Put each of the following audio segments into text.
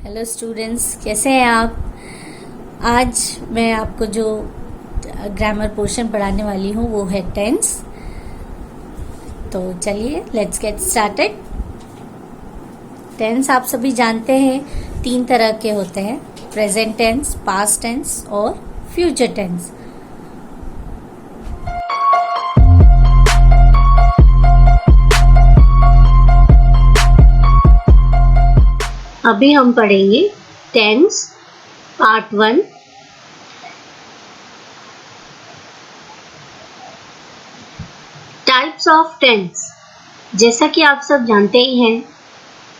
Hello students, कैसे हैं आप। आज मैं आपको जो ग्रामर पोर्शन पढ़ाने वाली हूँ वो है टेंस। तो चलिए लेट्स गेट स्टार्टेड। टेंस आप सभी जानते हैं 3 तरह के होते हैं, प्रेजेंट टेंस, पास्ट टेंस और फ्यूचर टेंस। अभी हम पढ़ेंगे tense part 1। Types of tense. जैसा कि आप सब जानते ही हैं,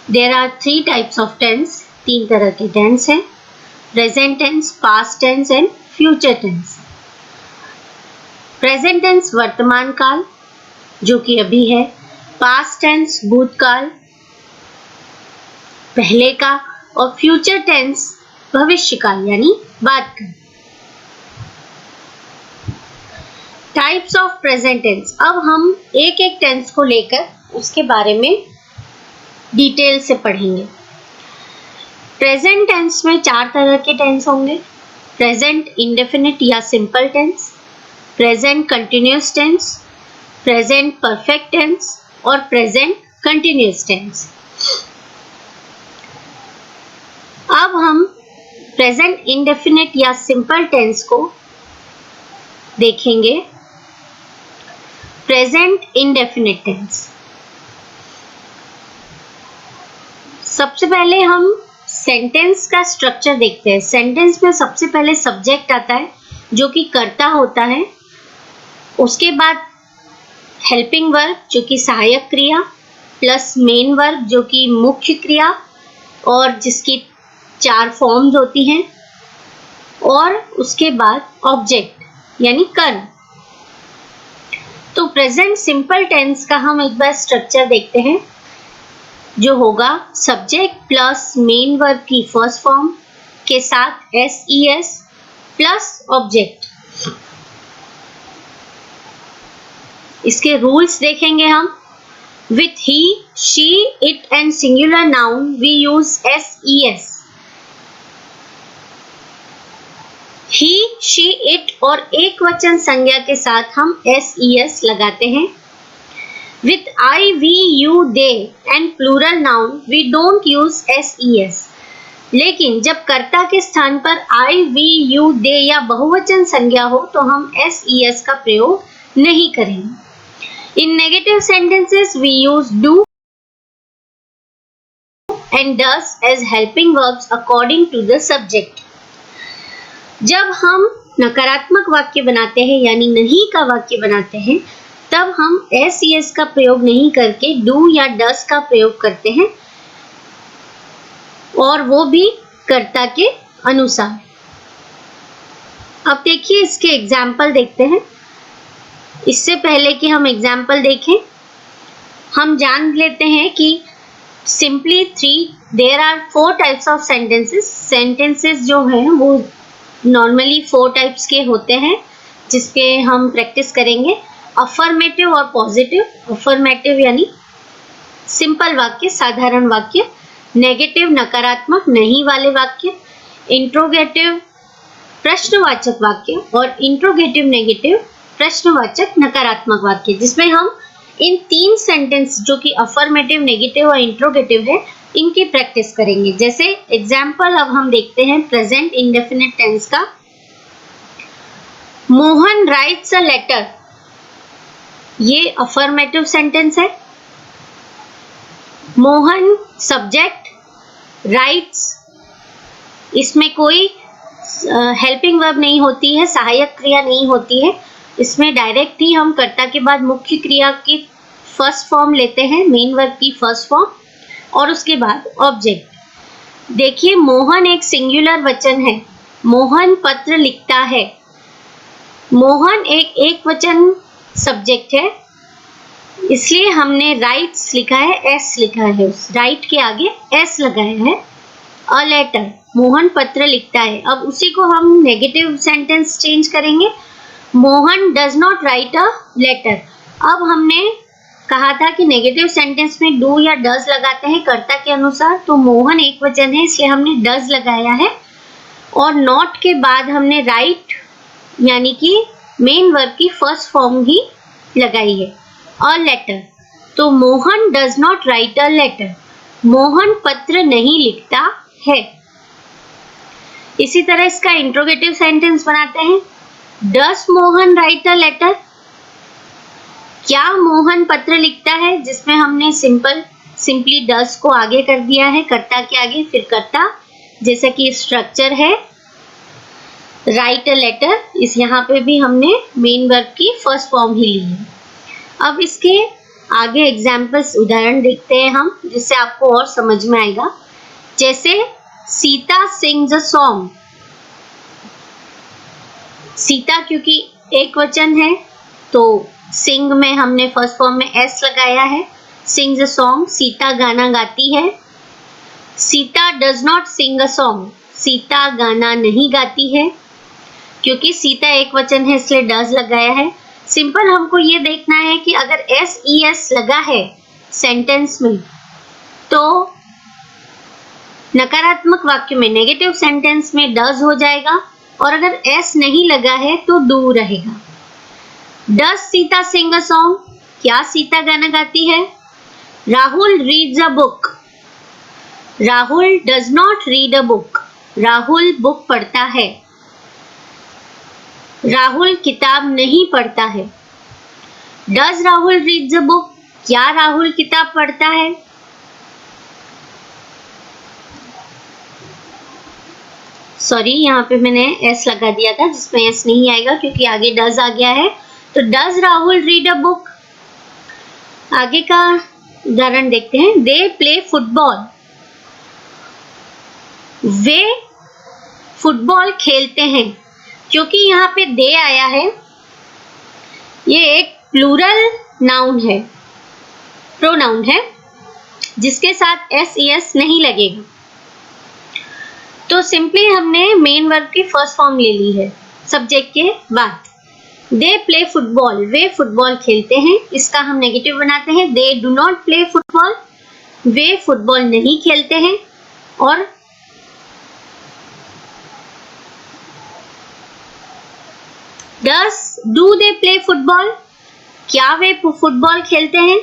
there are 3 types of tense. 3 तरह के टेंस हैं, present tense, past tense and future tense. Present tense वर्तमान काल जो कि अभी है, पास्ट टेंस भूतकाल पहले का, और फ्यूचर टेंस भविष्य काल यानी बाद का। Types of present tense. अब हम एक एक टेंस को लेकर उसके बारे में डिटेल से पढ़ेंगे। प्रेजेंट टेंस में 4 तरह के टेंस होंगे, प्रेजेंट इंडेफिनिट या simple tense, present continuous tense, present perfect tense और प्रेजेंट कंटिन्यूअस टेंस। अब हम प्रेजेंट इंडेफिनिट या सिंपल टेंस को देखेंगे। प्रेजेंट इंडेफिनिट टेंस, सबसे पहले हम सेंटेंस का स्ट्रक्चर देखते हैं। सेंटेंस में सबसे पहले सब्जेक्ट आता है जो कि कर्ता होता है, उसके बाद हेल्पिंग वर्ब जो कि सहायक क्रिया, प्लस मेन वर्ब जो कि मुख्य क्रिया और जिसकी 4 फॉर्म्स होती हैं, और उसके बाद ऑब्जेक्ट यानी कर्म। तो प्रेजेंट सिंपल टेंस का हम एक बार स्ट्रक्चर देखते हैं, जो होगा सब्जेक्ट प्लस मेन वर्ब की फर्स्ट फॉर्म के साथ एस प्लस ऑब्जेक्ट। इसके रूल्स देखेंगे हम। With he, she, it and singular noun we use s. He, she, it और एक वचन संज्ञा के साथ हम एस लगाते हैं। With I, we, you, they and plural noun we don't use s. लेकिन जब कर्ता के स्थान पर आई, वी, यू, दे या बहुवचन संज्ञा हो तो हम एस का प्रयोग नहीं करेंगे। In negative sentences we use do and does as helping verbs according to the subject. जब हम नकारात्मक वाक्य बनाते हैं यानी नहीं का वाक्य बनाते हैं, तब हम एस का प्रयोग नहीं करके डू या डस का प्रयोग करते हैं, और वो भी कर्ता के अनुसार। अब देखिए इसके एग्जाम्पल देखते हैं। इससे पहले कि हम एग्जाम्पल देखें, हम जान लेते हैं कि simply 3 there are 4 types of sentences. Sentences जो हैं वो नॉर्मली 4 टाइप्स के होते हैं, जिसके हम प्रैक्टिस करेंगे। अफर्मेटिव और पॉजिटिव। अफर्मेटिव यानी सिंपल वाक्य, साधारण वाक्य। नेगेटिव नकारात्मक नहीं वाले वाक्य। इंट्रोगेटिव प्रश्नवाचक वाक्य और इंट्रोगेटिव नेगेटिव प्रश्नवाचक नकारात्मक वाक्य, जिसमें हम इन 3 सेंटेंस जो कि अफर्मेटिव, नेगेटिव और इंट्रोगेटिव है, इनकी प्रैक्टिस करेंगे। जैसे एग्जाम्पल अब हम देखते हैं प्रेजेंट इंडेफिनिट टेंस का। मोहन राइट्स अ लेटर, ये अफर्मेटिव सेंटेंस है। मोहन सब्जेक्ट, राइट्स, इसमें कोई हेल्पिंग वर्ब नहीं होती है, सहायक क्रिया नहीं होती है। इसमें डायरेक्ट ही हम कर्ता के बाद मुख्य क्रिया की फर्स्ट फॉर्म लेते हैं, मेन वर्ब की फर्स्ट फॉर्म, और उसके बाद ऑब्जेक्ट। देखिए मोहन एक सिंगुलर वचन है, मोहन पत्र लिखता है। मोहन एक वचन सब्जेक्ट है, इसलिए हमने राइट्स लिखा है, एस लिखा है, उस राइट के आगे एस लगाया है। अ लेटर, मोहन पत्र लिखता है। अब उसी को हम नेगेटिव सेंटेंस चेंज करेंगे। Mohan does not write a letter. अब हमने कहा था कि नेगेटिव सेंटेंस में डू या डज लगाते हैं कर्ता के अनुसार, तो मोहन एक वचन है इसलिए हमने डज लगाया है, और नॉट के बाद हमने राइट यानी कि मेन वर्ब की फर्स्ट फॉर्म ही लगाई है। अ लेटर, तो Mohan does not write a letter, Mohan पत्र नहीं लिखता है। इसी तरह इसका इंट्रोगेटिव सेंटेंस बनाते हैं। Does Mohan write a letter, क्या मोहन पत्र लिखता है, जिसमें हमने सिंपली डज को आगे कर दिया है, कर्ता के आगे फिर कर्ता, जैसा कि स्ट्रक्चर है राइट अ लेटर, इस यहाँ पे भी हमने मेन वर्ब की फर्स्ट फॉर्म ही ली है। अब इसके आगे एग्जाम्पल्स उदाहरण देखते हैं हम, जिससे आपको और समझ में आएगा। जैसे Sita sings a song, Sita क्योंकि एक वचन है तो सिंग में हमने फर्स्ट फॉर्म में एस लगाया है। सिंग्स अ सॉन्ग, सीता गाना गाती है। Sita does not sing a song, Sita गाना नहीं गाती है, क्योंकि सीता एक वचन है इसलिए डज लगाया है। सिंपल हमको ये देखना है कि अगर एस ई एस लगा है सेंटेंस में तो नकारात्मक वाक्य में नेगेटिव सेंटेंस में डज हो जाएगा, और अगर एस नहीं लगा है तो डू रहेगा। Does Sita sing a song, क्या सीता गाना गाती है। Rahul reads a book, Rahul does not read a book, Rahul book पढ़ता है। राहुल किताब नहीं पढ़ता है। Does Rahul reads a book, क्या राहुल किताब पढ़ता है। सॉरी, यहाँ पे मैंने एस लगा दिया था जिसमें एस नहीं आएगा क्योंकि आगे डज आ गया है। तो does Rahul read a book. आगे का उदाहरण देखते हैं। दे प्ले फुटबॉल, वे फुटबॉल खेलते हैं। क्योंकि यहाँ पे दे आया है, ये एक प्लूरल नाउन है, प्रोनाउन है, जिसके साथ एस ई एस नहीं लगेगा, तो सिंपली हमने मेन वर्ब की फर्स्ट फॉर्म ले ली है सब्जेक्ट के बाद। दे प्ले फुटबॉल, वे फुटबॉल खेलते हैं, इसका हम नेगेटिव बनाते हैं। They do not play football, वे फुटबॉल नहीं खेलते हैं। और डस डू दे प्ले फुटबॉल, क्या वे फुटबॉल खेलते हैं।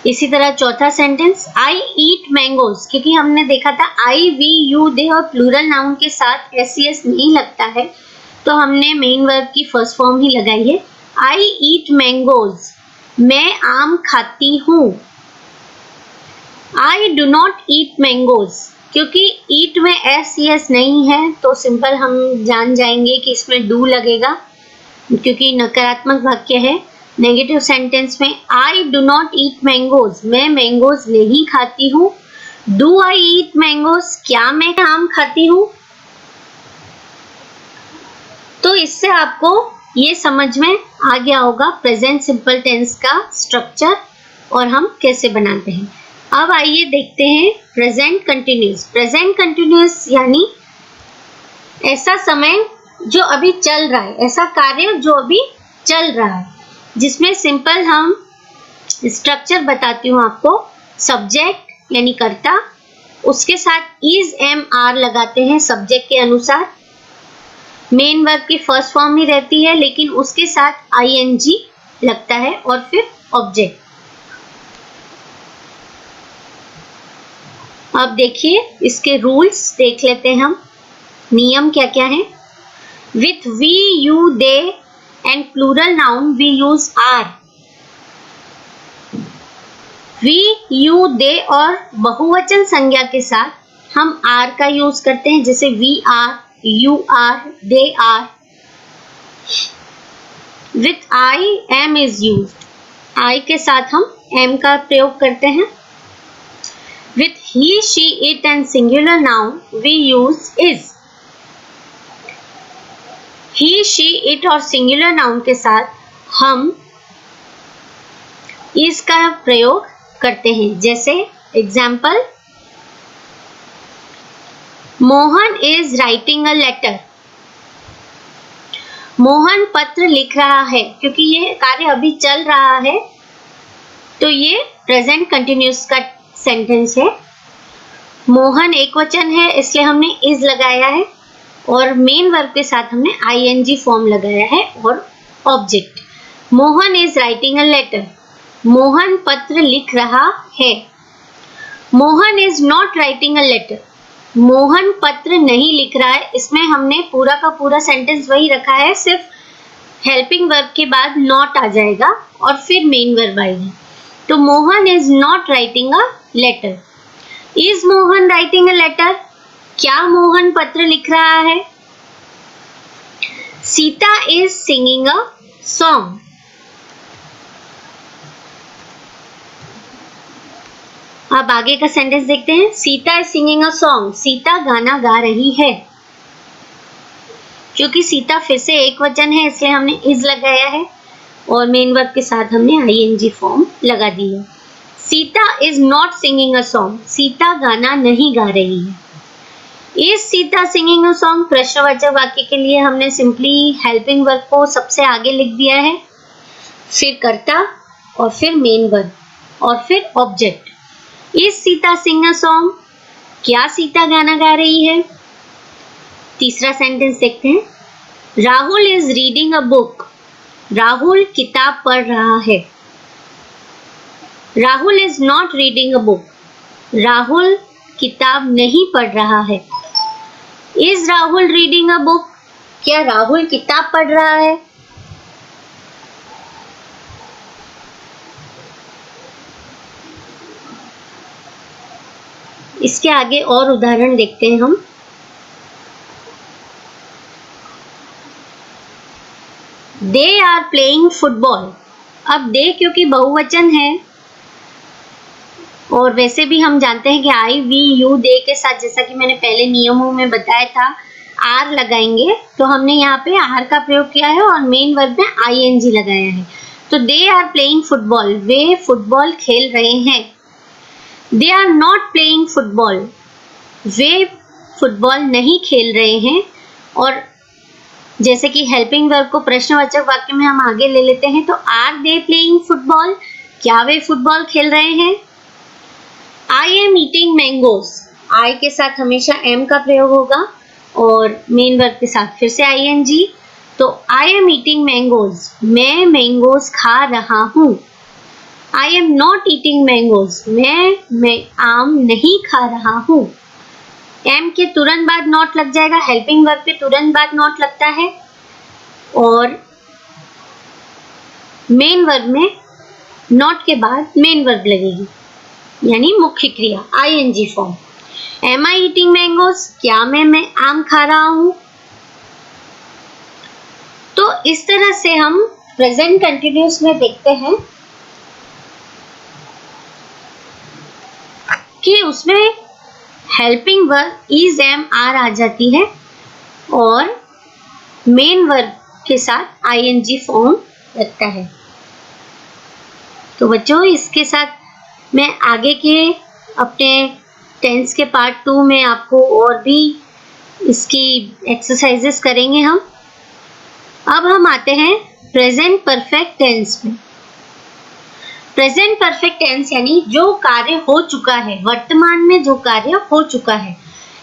इसी तरह चौथा सेंटेंस, आई ईट मैंगोज, क्योंकि हमने देखा था आई वी यू दे और प्लूरल नाउन के साथ एस सी एस नहीं लगता है, तो हमने मेन वर्ब की फर्स्ट फॉर्म ही लगाई है। आई ईट मैंगोज, मैं आम खाती हूँ। I do not eat mangoes, क्योंकि ईट में एस सी एस नहीं है तो सिंपल हम जान जाएंगे कि इसमें डू लगेगा, क्योंकि नकारात्मक वाक्य है। नेगेटिव सेंटेंस में I do not eat mangoes, मैं मैंगोज नहीं खाती हूँ। डू आई ईट मैंगोज, क्या मैं आम खाती हूँ। तो इससे आपको ये समझ में आ गया होगा प्रेजेंट सिंपल टेंस का स्ट्रक्चर और हम कैसे बनाते हैं। अब आइए देखते हैं प्रेजेंट कंटिन्यूस। प्रेजेंट कंटिन्यूस यानी ऐसा समय जो अभी चल रहा है, ऐसा कार्य जो अभी चल रहा है, जिसमें सिंपल हम स्ट्रक्चर बताती हूँ आपको। सब्जेक्ट यानी कर्ता, उसके साथ इज एम आर लगाते हैं सब्जेक्ट के अनुसार। मेन वर्ब की फर्स्ट फॉर्म ही रहती है, लेकिन उसके साथ आई एन जी लगता है और फिर ऑब्जेक्ट। अब देखिए इसके रूल्स देख लेते हैं हम, नियम क्या क्या है। With we you they and plural noun we use are. We you they और बहुवचन संज्ञा के साथ हम आर का यूज करते हैं, जैसे we are, you are, they are. With I am is used, I के साथ हम एम का प्रयोग करते हैं। With he, she, it and singular noun we use is. He, she, it और singular noun के साथ हम is का प्रयोग करते हैं। जैसे example, Mohan is writing a letter. Mohan पत्र लिख रहा है, क्योंकि ये कार्य अभी चल रहा है तो ये प्रेजेंट कंटिन्यूअस का सेंटेंस है। मोहन एक वचन है इसलिए हमने इज लगाया है और मेन वर्ब के साथ हमने ing फॉर्म लगाया है और object. Mohan is writing a letter, Mohan पत्र लिख रहा है। Mohan is not writing a letter, Mohan पत्र नहीं लिख रहा है। इसमें हमने पूरा का पूरा सेंटेंस वही रखा है, सिर्फ हेल्पिंग वर्ब के बाद नॉट आ जाएगा और फिर मेन वर्ब आएगी। तो Mohan is not writing a letter. Is Mohan writing a letter, क्या मोहन पत्र लिख रहा है। Sita is singing a song, अब आगे का सेंटेंस देखते हैं। Sita is singing a song, Sita गाना गा रही है। क्योंकि सीता फिर से एक वचन है इसलिए हमने इज लगाया है और मेन वर्ब के साथ हमने ing फॉर्म लगा दी है। Sita is not singing a song, Sita गाना नहीं गा रही है। Is Sita singing a song, प्रश्नवाचक वाक्य के लिए हमने सिंपली हेल्पिंग वर्ब को सबसे आगे लिख दिया है, फिर कर्ता और फिर मेन वर्ब और फिर object. Is Sita sing a song, क्या सीता गाना गा रही है। तीसरा सेंटेंस देखते हैं। Rahul is reading a book, Rahul किताब पढ़ रहा है। Rahul is not reading a book, Rahul किताब नहीं पढ़ रहा है। Is Rahul reading a book, क्या राहुल किताब पढ़ रहा है। इसके आगे और उदाहरण देखते हैं हम। दे आर प्लेइंग फुटबॉल, अब दे क्योंकि बहुवचन है और वैसे भी हम जानते हैं कि आई वी यू दे के साथ, जैसा कि मैंने पहले नियमों में बताया था, आर लगाएंगे, तो हमने यहाँ पे आर का प्रयोग किया है और मेन वर्ब में ing लगाया है। तो दे आर प्लेइंग फुटबॉल, वे फुटबॉल खेल रहे हैं। They are not playing football, वे फुटबॉल नहीं खेल रहे हैं। और जैसे कि हेल्पिंग वर्ब को प्रश्नवाचक वाक्य में हम आगे ले लेते हैं, तो आर दे प्लेइंग फुटबॉल, क्या वे फुटबॉल खेल रहे हैं। आई एम ईटिंग मैंगोज, आई के साथ हमेशा एम का प्रयोग होगा और मेन वर्ब के साथ फिर से ing। तो आई एम ईटिंग मैंगोज, मैं मैंगोज खा रहा हूँ। I am not eating mangoes, मैं आम नहीं खा रहा हूँ। एम के तुरंत बाद नॉट लग जाएगा, हेल्पिंग वर्ब के तुरंत बाद नॉट लगता है और मेन वर्ब में नॉट के बाद मेन वर्ब लगेगी, यानी मुख्य क्रिया ing फॉर्म। एम आई ईटिंग मैंगोज, क्या मैं आम खा रहा हूं। तो इस तरह से हम प्रेजेंट कंटिन्यूअस में देखते हैं कि उसमें helping verb is am are आ जाती है और मेन वर्ब के साथ ing फॉर्म लगता है। तो बच्चों, इसके साथ मैं आगे के अपने टेंस के पार्ट 2 में आपको और भी इसकी एक्सरसाइजेस करेंगे हम। अब हम आते हैं प्रेजेंट परफेक्ट टेंस में। प्रेजेंट परफेक्ट टेंस यानी जो कार्य हो चुका है, वर्तमान में जो कार्य हो चुका है।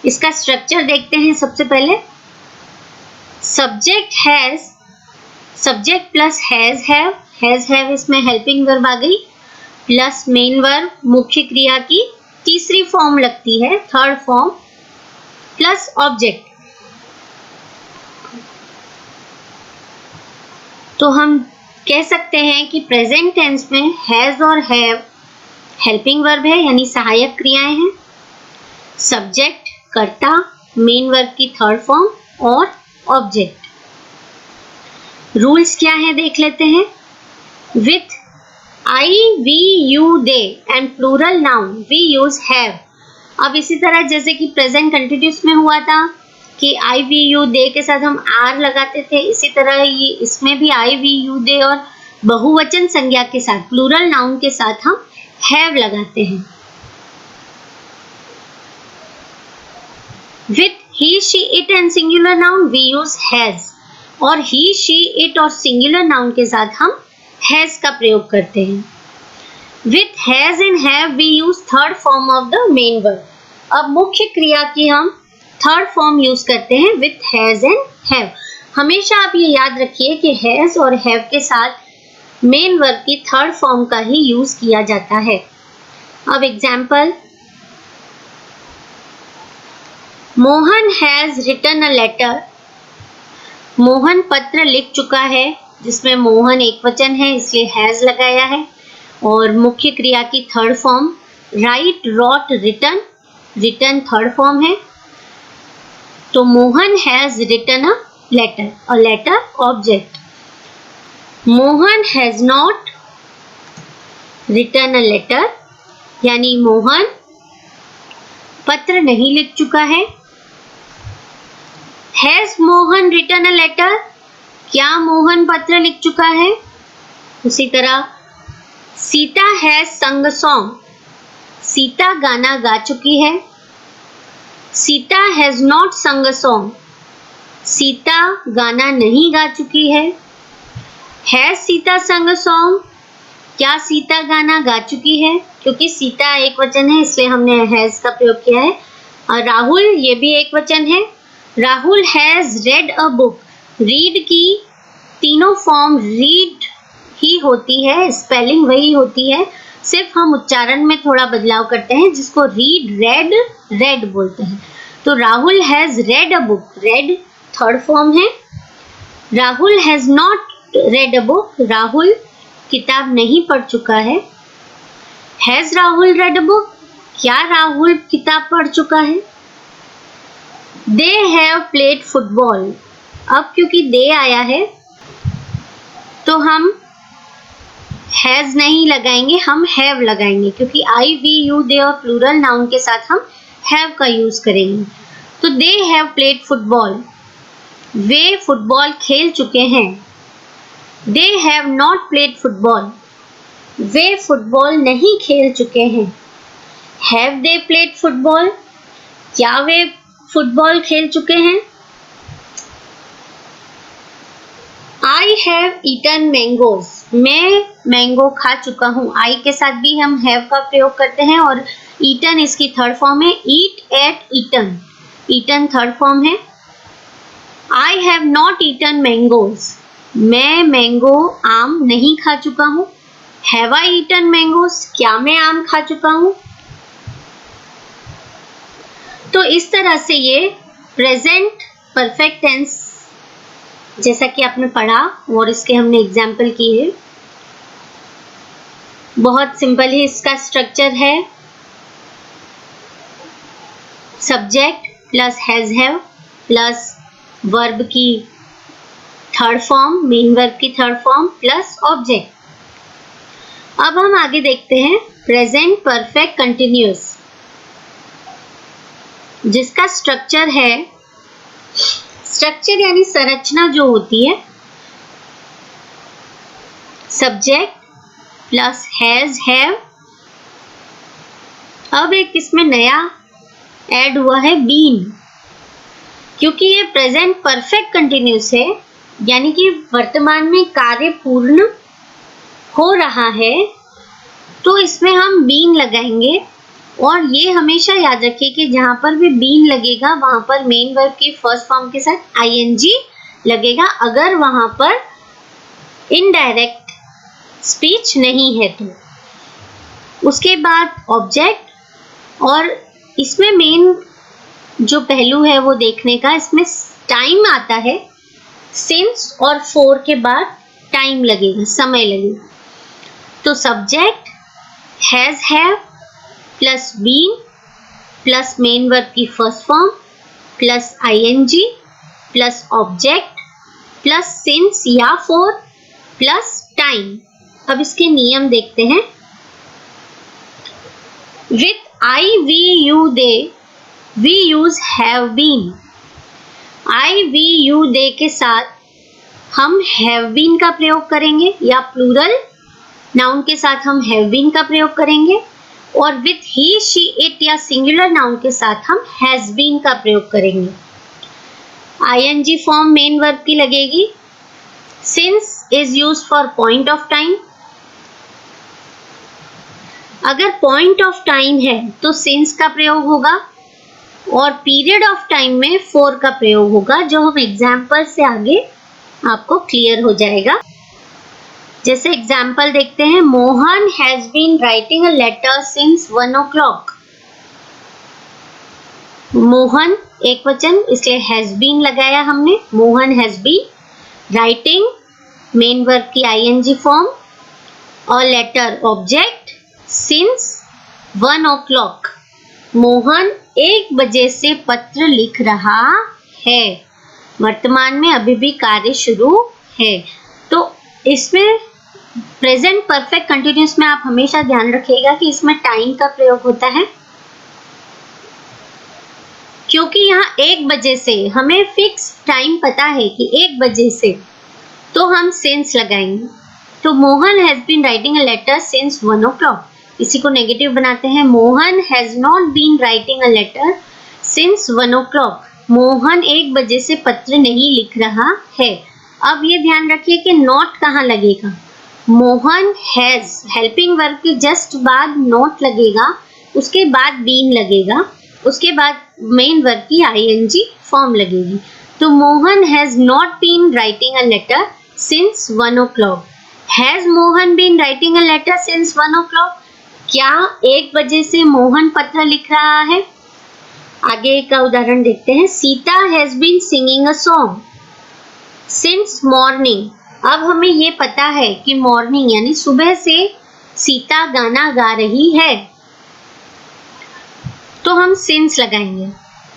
इसका स्ट्रक्चर देखते हैं। सबसे पहले subject has, subject plus has have इसमें हेल्पिंग वर्ब आ गई, प्लस मेन वर्ब मुख्य क्रिया की तीसरी फॉर्म लगती है, थर्ड फॉर्म, प्लस ऑब्जेक्ट। तो हम कह सकते हैं कि प्रेजेंट टेंस में हैज और हैव हेल्पिंग वर्ब है, यानी सहायक क्रियाएं हैं। सब्जेक्ट कर्ता, मेन वर्ब की थर्ड फॉर्म और ऑब्जेक्ट। रूल्स क्या है देख लेते हैं। With I, we, you, they and plural noun we use have। अब इसी तरह जैसे कि प्रेजेंट कंटिन्यूअस में हुआ था कि I, we, you, they के साथ हम are लगाते थे, इसी तरह ये इसमें भी I, we, you, they और बहुवचन संज्ञा के साथ, प्लूरल नाउन के साथ हम have लगाते हैं। With he, she, it and singular noun we use has। और ही, शी, इट और सिंगुलर नाउन के साथ हम हैज का प्रयोग करते हैं। With has and have we use third form of the main verb. अब मुख्य क्रिया की हम थर्ड फॉर्म यूज करते हैं विथ हैज एंड हैव। हमेशा आप ये याद रखिए कि हैज और हैव के साथ मेन वर्ब की थर्ड फॉर्म का ही यूज किया जाता है। अब example, Mohan has written a letter. Mohan पत्र लिख चुका है, जिसमें मोहन एक वचन है इसलिए हैज लगाया है। और मुख्य क्रिया की third form write, wrote, written. Written third form है, तो Mohan has written a letter और letter object. Mohan has not written a letter, यानी मोहन पत्र नहीं लिख चुका है। Has Mohan written a letter, क्या मोहन पत्र लिख चुका है। उसी तरह सीता हैज संग अ सॉन्ग, सीता गाना गा चुकी है। सीता हैज नॉट संग अ सॉन्ग, सीता गाना नहीं गा चुकी है। हैज सीता संग अ सॉन्ग, क्या सीता गाना गा चुकी है। क्योंकि सीता एक वचन है इसलिए हमने हैज का प्रयोग किया है। और राहुल ये भी एक वचन है। Rahul has read a book. Read की तीनों फॉर्म रीड ही होती है, स्पेलिंग वही होती है, सिर्फ हम उच्चारण में थोड़ा बदलाव करते हैं, जिसको रीड, रेड, रेड बोलते हैं। तो Rahul has read a book, read third form है। Rahul has not read a book, Rahul किताब नहीं पढ़ चुका है। Has Rahul read a book, क्या राहुल किताब पढ़ चुका है। They have played football. अब क्योंकि दे आया है तो हम हैज नहीं लगाएंगे, हम हैव लगाएंगे, क्योंकि आई, वी, यू, दे और प्लूरल नाउन के साथ हम हैव का यूज करेंगे। तो दे हैव प्लेड फुटबॉल, वे फुटबॉल खेल चुके हैं। दे हैव नॉट प्लेड फुटबॉल, वे फुटबॉल नहीं खेल चुके हैं। हैव दे प्लेड फुटबॉल, क्या वे फुटबॉल खेल चुके हैं। आई हैव ईटन मैंगोज, मैं मैंगो खा चुका हूँ। आई के साथ भी हम हैव का प्रयोग करते हैं और ईटन इसकी थर्ड फॉर्म है। Eat, ate, eaten, eaten third form है। I have not eaten mangoes, मैं मैंगो आम नहीं खा चुका हूँ। हैव आई ईटन मैंगोज, क्या मैं आम खा चुका हूँ। तो इस तरह से ये प्रेजेंट परफेक्ट टेंस, जैसा कि आपने पढ़ा और इसके हमने एग्जाम्पल किए, बहुत सिंपल ही इसका स्ट्रक्चर है। Subject plus has have plus verb की थर्ड फॉर्म, मेन वर्ब की थर्ड फॉर्म प्लस ऑब्जेक्ट। अब हम आगे देखते हैं प्रेजेंट परफेक्ट कंटिन्यूअस, जिसका स्ट्रक्चर है, स्ट्रक्चर यानी संरचना जो होती है, सब्जेक्ट प्लस हैज हैव। अब एक इसमें नया ऐड हुआ है बीन, क्योंकि ये प्रेजेंट परफेक्ट कंटिन्यूअस है, यानी कि वर्तमान में कार्य पूर्ण हो रहा है, तो इसमें हम बीन लगाएंगे। और ये हमेशा याद रखिए कि जहां पर भी बीन लगेगा वहां पर मेन वर्ब की फर्स्ट फॉर्म के साथ आईएनजी लगेगा, अगर वहां पर इनडायरेक्ट स्पीच नहीं है तो। उसके बाद ऑब्जेक्ट, और इसमें मेन जो पहलू है वो देखने का, इसमें टाइम आता है। सिंस और फॉर के बाद टाइम लगेगा, समय लगेगा। तो subject has have plus been plus main verb की first form plus ING plus object plus since या फॉर प्लस टाइम। अब इसके नियम देखते हैं। With I, we, you, they we use have been. I, we, you, they के साथ हम हैव बीन का प्रयोग करेंगे, या प्लूरल नाउन के साथ हम हैव बीन का प्रयोग करेंगे। और विथ ही, शी, इट या सिंगुलर नाउन के साथ हम हैज बीन का प्रयोग करेंगे। ing फॉर्म मेन वर्ब की लगेगी। since is used for point of time। अगर point of time है तो since का प्रयोग होगा और पीरियड ऑफ टाइम में for का प्रयोग होगा, जो हम एग्जाम्पल से आगे आपको क्लियर हो जाएगा। जैसे एग्जाम्पल देखते हैं, Mohan has been writing a letter since 1 o'clock। Mohan एक वचन, इसलिए हैज बीन लगाया हमने। Mohan has been writing main verb की ing फॉर्म और letter object since 1 o'clock। Mohan 1 बजे से पत्र लिख रहा है। वर्तमान में अभी भी कार्य शुरू है। तो इसमें प्रेजेंट परफेक्ट कंटिन्यूअस में आप हमेशा ध्यान रखिएगा कि इसमें टाइम का प्रयोग होता है, क्योंकि यहाँ 1 बजे से हमें फिक्स टाइम पता है कि 1 बजे से, तो हम सिंस लगाएंगे। तो Mohan has been writing a letter since 1 o'clock। इसी को नेगेटिव बनाते हैं, Mohan has not been writing a letter since 1 o'clock। Mohan 1 बजे से पत्र नहीं लिख रहा है। अब ये ध्यान रखिए कि नॉट कहाँ लगेगा। मोहन हैज हेल्पिंग वर्ब के जस्ट बाद नॉट लगेगा, उसके बाद बीन लगेगा, उसके बाद मेन वर्ब की ing फॉर्म लगेगी। तो Mohan has not been writing a letter since 1 o'clock। Has Mohan been writing a letter since 1 o'clock? क्या 1 बजे से मोहन पत्र लिख रहा है? आगे का उदाहरण देखते हैं, Sita has been singing a song since morning. अब हमें ये पता है कि मॉर्निंग यानी सुबह से सीता गाना गा रही है, तो हम सिंस लगाएंगे।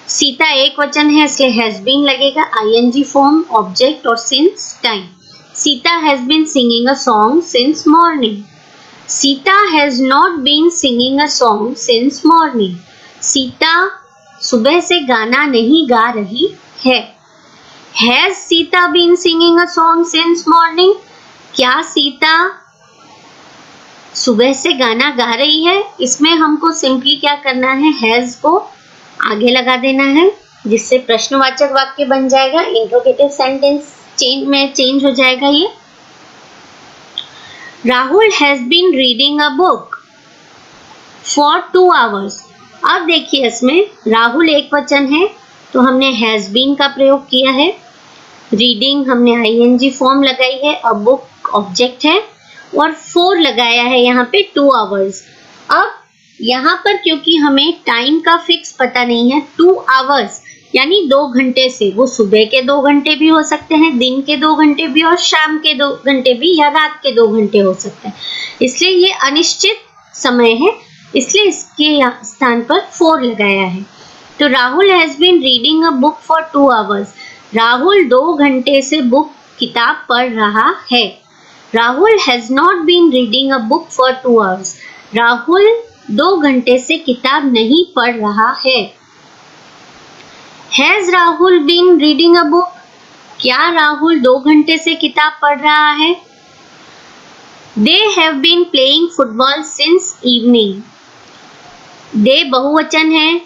सीता एक वचन है इसलिए हैज बीन लगेगा, ing फॉर्म ऑब्जेक्ट और since time. Sita has been singing a song since morning. Sita has not been singing a song since morning. Sita सुबह से गाना नहीं गा रही है। Has Sita been singing a song since morning? क्या सीता सुबह से गाना गा रही है? इसमें हमको सिंपली क्या करना है, हैज को आगे लगा देना है, जिससे प्रश्नवाचक वाक्य बन जाएगा, इंट्रोगेटिव सेंटेंस चेंज हो जाएगा। ये Rahul has been reading a book for 2 hours। अब देखिए इसमें राहुल एक वचन है तो हमने हैज बीन का प्रयोग किया है, रीडिंग हमने ing फॉर्म लगाई है, अ बुक ऑब्जेक्ट है और 4 लगाया है यहाँ पे 2 hours। अब यहाँ पर क्योंकि हमें टाइम का फिक्स पता नहीं है, 2 hours यानी 2 घंटे से, वो सुबह के 2 घंटे भी हो सकते हैं, दिन के 2 घंटे भी और शाम के 2 घंटे भी या रात के 2 घंटे हो सकते हैं, इसलिए ये अनिश्चित समय है, इसलिए इसके स्थान पर 4 लगाया है। तो Rahul has been reading a book for 2 hours। Rahul 2 घंटे से किताब पढ़ रहा है। Rahul has not been reading a book for 2 hours। Rahul 2 घंटे से किताब नहीं पढ़ रहा है। Has Rahul been reading a book? क्या राहुल 2 घंटे से किताब पढ़ रहा है? They have been playing football since evening. They बहुवचन है,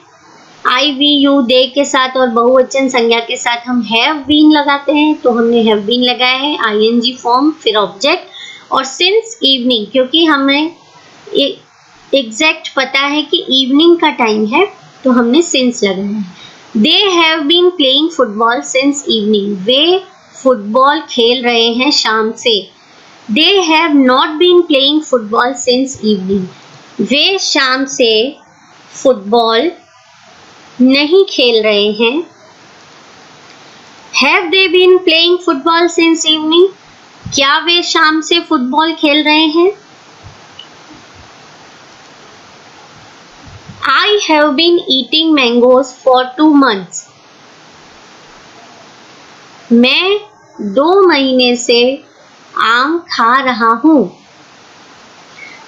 आई वी यू दे के साथ और बहुवचन संज्ञा के साथ हम हैव बीन लगाते हैं, तो हमने हैव बीन लगाया है, ing फॉर्म फिर ऑब्जेक्ट और सिंस इवनिंग, क्योंकि हमें एग्जैक्ट पता है कि इवनिंग का टाइम है तो हमने सिंस लगाया है। They have been playing football since evening. वे फुटबॉल खेल रहे हैं शाम से। They have not been playing football since evening. वे शाम से फुटबॉल नहीं खेल रहे हैं। Have they been playing football since evening? क्या वे शाम से फुटबॉल खेल रहे हैं? I have been eating mangoes for 2 months. मैं 2 महीने से आम खा रहा हूँ।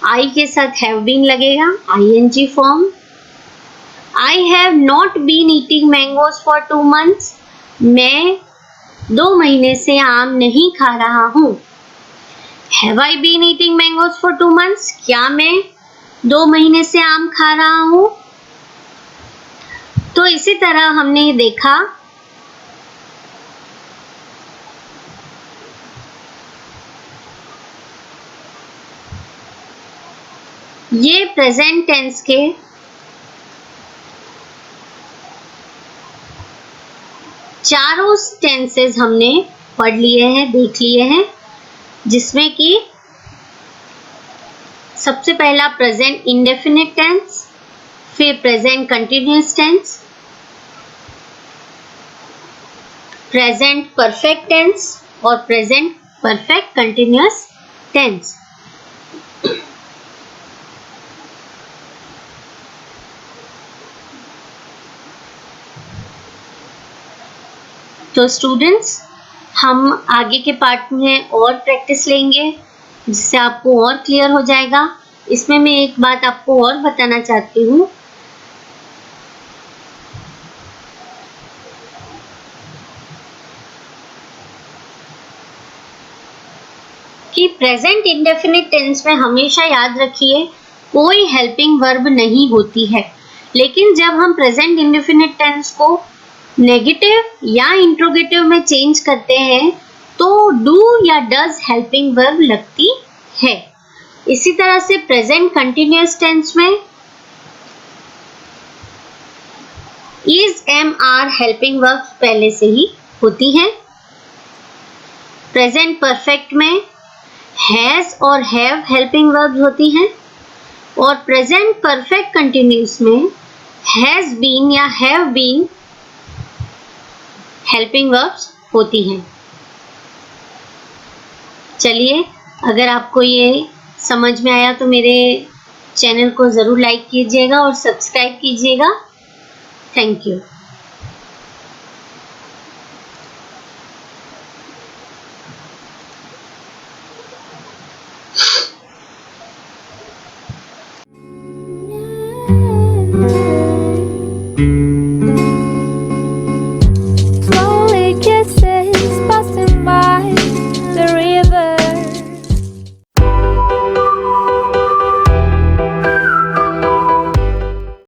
I के साथ have been लगेगा, ing form. I have not been eating mangoes for 2 months. मैं 2 महीने से आम नहीं खा रहा हूँ। Have I been eating mangoes for 2 months? क्या मैं 2 महीने से आम खा रहा हूँ? तो इसी तरह हमने देखा ये प्रेजेंट टेंस के चारों टेंसेस हमने पढ़ लिए हैं, देख लिए हैं, जिसमें कि सबसे पहला प्रेजेंट इंडेफिनिट टेंस, फिर present continuous tense, present perfect tense और प्रेजेंट परफेक्ट कंटिन्यूअस टेंस। तो स्टूडेंट्स, हम आगे के पार्ट में और प्रैक्टिस लेंगे, जिससे आपको और क्लियर हो जाएगा। इसमें मैं एक बात आपको और बताना चाहती हूँ कि प्रेजेंट इंडेफिनिट टेंस में हमेशा याद रखिए कोई हेल्पिंग वर्ब नहीं होती है, लेकिन जब हम प्रेजेंट इंडेफिनिट टेंस को नेगेटिव या इंट्रोगेटिव में चेंज करते हैं तो डू या डज हेल्पिंग वर्ब लगती है। इसी तरह से प्रेजेंट कंटिन्यूअस टेंस में is, am, are helping verb पहले से ही होती हैं। प्रेजेंट परफेक्ट में हैज और हैव हेल्पिंग वर्ब्स होती हैं और प्रेजेंट परफेक्ट कंटिन्यूअस में हैज बीन या हैव बीन हेल्पिंग वर्ब्स होती हैं। चलिए, अगर आपको ये समझ में आया तो मेरे चैनल को ज़रूर लाइक कीजिएगा और सब्सक्राइब कीजिएगा। Thank you.